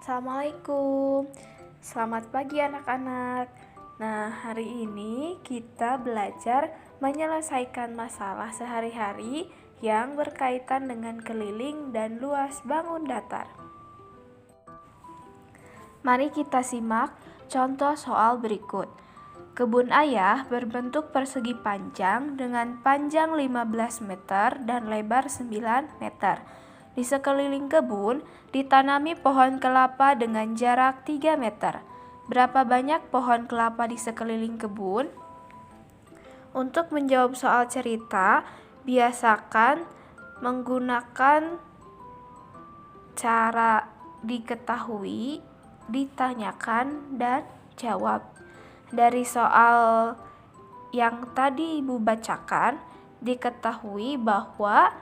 Assalamualaikum. Selamat pagi anak-anak. Nah, hari ini kita belajar menyelesaikan masalah sehari-hari yang berkaitan dengan keliling dan luas bangun datar. Mari kita simak contoh soal berikut. Kebun ayah berbentuk persegi panjang dengan panjang 15 meter dan lebar 9 meter. Di sekeliling kebun ditanami pohon kelapa dengan jarak 3 meter. Berapa banyak pohon kelapa di sekeliling kebun? Untuk menjawab soal cerita, biasakan menggunakan cara diketahui, ditanyakan, dan jawab. Dari soal yang tadi Ibu bacakan, diketahui bahwa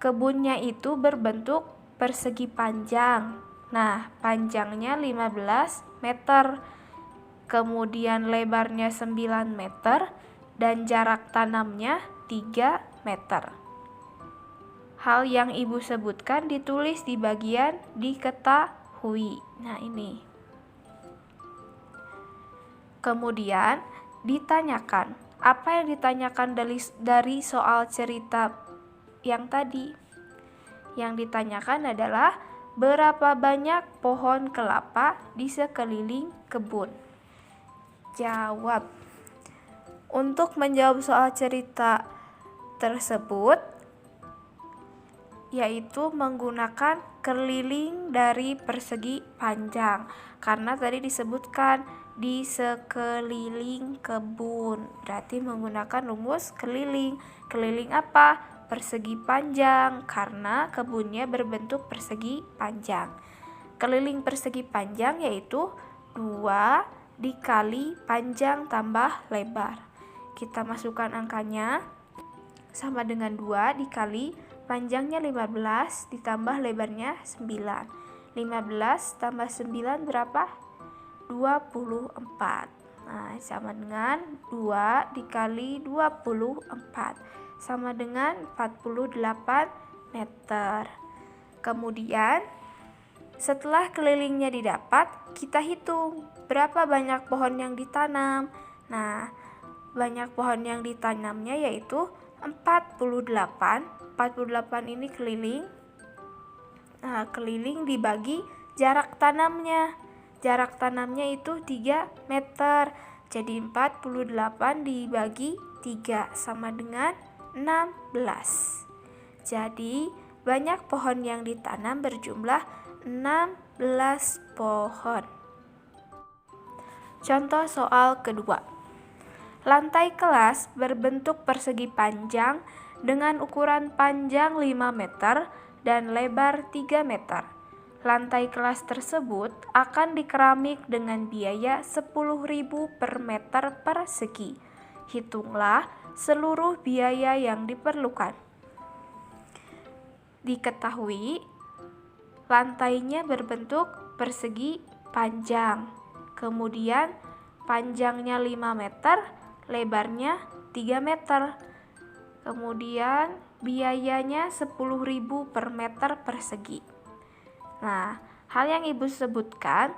kebunnya itu berbentuk persegi panjang. Nah, panjangnya 15 meter. Kemudian lebarnya 9 meter dan jarak tanamnya 3 meter. Hal yang Ibu sebutkan ditulis di bagian diketahui. Nah, ini. Kemudian ditanyakan. Apa yang ditanyakan dari soal cerita yang tadi? Yang ditanyakan adalah berapa banyak pohon kelapa di sekeliling kebun? Jawab. Untuk menjawab soal cerita tersebut, yaitu menggunakan keliling dari persegi panjang. Karena tadi disebutkan di sekeliling kebun, berarti menggunakan rumus keliling. Keliling apa? Persegi panjang, karena kebunnya berbentuk persegi panjang. Keliling persegi panjang yaitu 2 dikali panjang tambah lebar. Kita masukkan angkanya, sama dengan 2 dikali panjangnya 15 ditambah lebarnya 9. 15 tambah 9 berapa? 24. Nah, sama dengan 2 dikali 24. Sama dengan 48 meter. Kemudian, setelah kelilingnya didapat, kita hitung berapa banyak pohon yang ditanam. Nah, banyak pohon yang ditanamnya yaitu 48. 48 ini keliling. Nah, keliling dibagi jarak tanamnya. Jarak tanamnya itu 3 meter. Jadi 48 dibagi 3 sama dengan 16. Jadi banyak pohon yang ditanam berjumlah 16 pohon. Contoh soal kedua. Lantai kelas berbentuk persegi panjang dengan ukuran panjang 5 meter dan lebar 3 meter. Lantai kelas tersebut akan dikeramik dengan biaya 10.000 per meter persegi. Hitunglah seluruh biaya yang diperlukan. Diketahui lantainya berbentuk persegi panjang. Kemudian panjangnya 5 meter, lebarnya 3 meter. Kemudian biayanya 10.000 per meter persegi. Nah, hal yang Ibu sebutkan,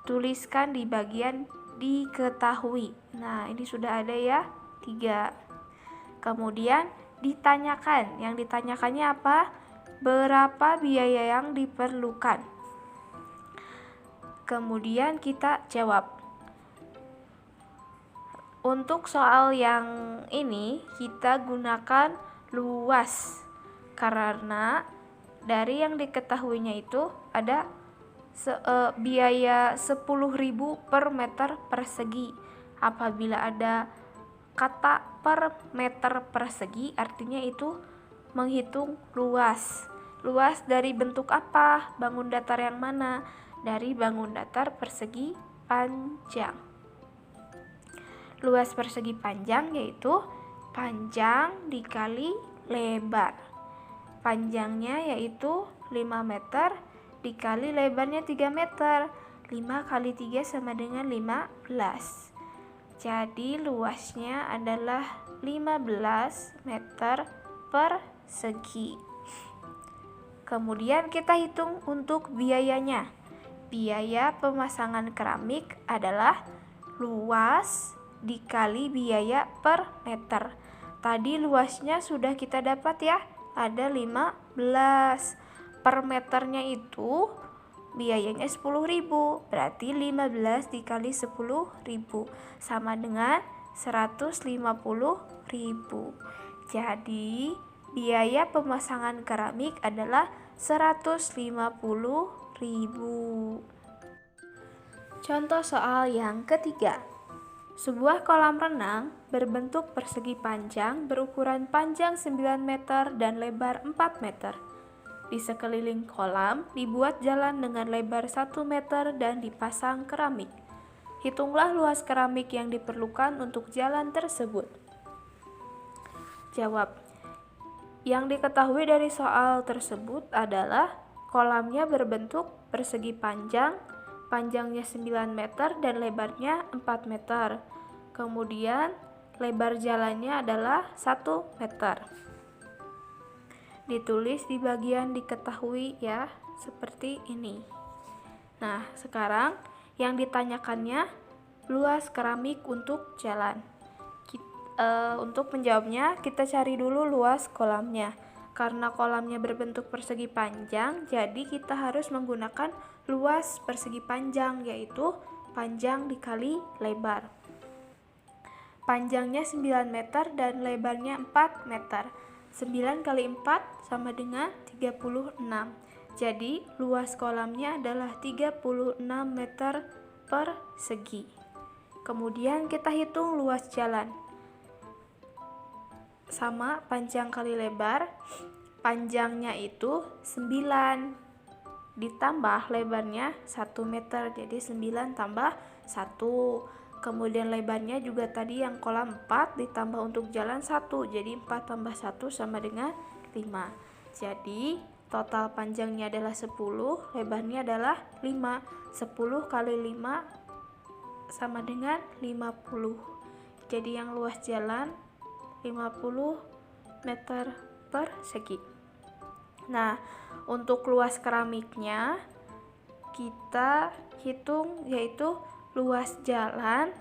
tuliskan di bagian diketahui. Nah, ini sudah ada ya, 3. Kemudian ditanyakan. Yang ditanyakannya apa? Berapa biaya yang diperlukan? Kemudian kita jawab. Untuk soal yang ini kita gunakan luas, karena dari yang diketahuinya itu ada biaya 10.000 per meter persegi. Apabila ada kata per meter persegi, artinya itu menghitung luas. Luas dari bentuk apa? Bangun datar yang mana? Dari bangun datar persegi panjang. Luas persegi panjang yaitu panjang dikali lebar. Panjangnya yaitu 5 meter dikali lebarnya 3 meter. 5 kali 3 sama dengan 15. Jadi luasnya adalah 15 meter persegi. Kemudian kita hitung untuk biayanya. biaya pemasangan keramik adalah luas dikali biaya per meter. Tadi luasnya sudah kita dapat ya, ada 15. Per meternya itu biayanya 10.000, berarti 15 dikali 10.000 sama dengan 150.000. Jadi biaya pemasangan keramik adalah 150.000. Contoh soal yang ketiga. Sebuah kolam renang berbentuk persegi panjang berukuran panjang 9 meter dan lebar 4 meter. Di sekeliling kolam dibuat jalan dengan lebar 1 meter dan dipasang keramik. Hitunglah luas keramik yang diperlukan untuk jalan tersebut. Jawab. Yang diketahui dari soal tersebut adalah kolamnya berbentuk persegi panjang, panjangnya 9 meter dan lebarnya 4 meter. Kemudian lebar jalannya adalah 1 meter. Ditulis di bagian diketahui ya, seperti ini. Nah, sekarang yang ditanyakannya luas keramik untuk jalan. Untuk menjawabnya, kita cari dulu luas kolamnya. Karena kolamnya berbentuk persegi panjang, jadi kita harus menggunakan luas persegi panjang, yaitu panjang dikali lebar. Panjangnya 9 meter dan lebarnya 4 meter. 9 kali 4 sama dengan 36. Jadi luas kolamnya adalah 36 meter persegi. Kemudian kita hitung luas jalan. Sama panjang kali lebar, panjangnya itu 9 ditambah lebarnya 1 meter, jadi 9 tambah 1. Kemudian lebarnya juga tadi yang kolam 4 ditambah untuk jalan 1, jadi 4 tambah 1 sama dengan 5. Jadi total panjangnya adalah 10, lebarnya adalah 5. 10 kali 5 sama dengan 50. Jadi yang luas jalan 50 meter persegi. Nah, untuk luas keramiknya kita hitung, yaitu luas jalan.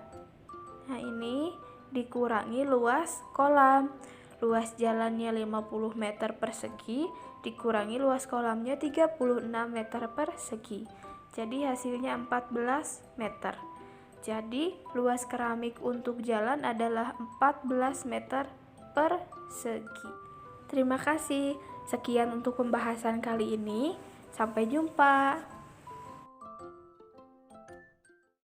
Nah, ini dikurangi luas kolam. Luas jalannya 50 meter persegi dikurangi luas kolamnya 36 meter persegi. Jadi hasilnya 14 meter. Jadi luas keramik untuk jalan adalah 14 meter persegi. Terima kasih. Sekian untuk pembahasan kali ini. Sampai jumpa.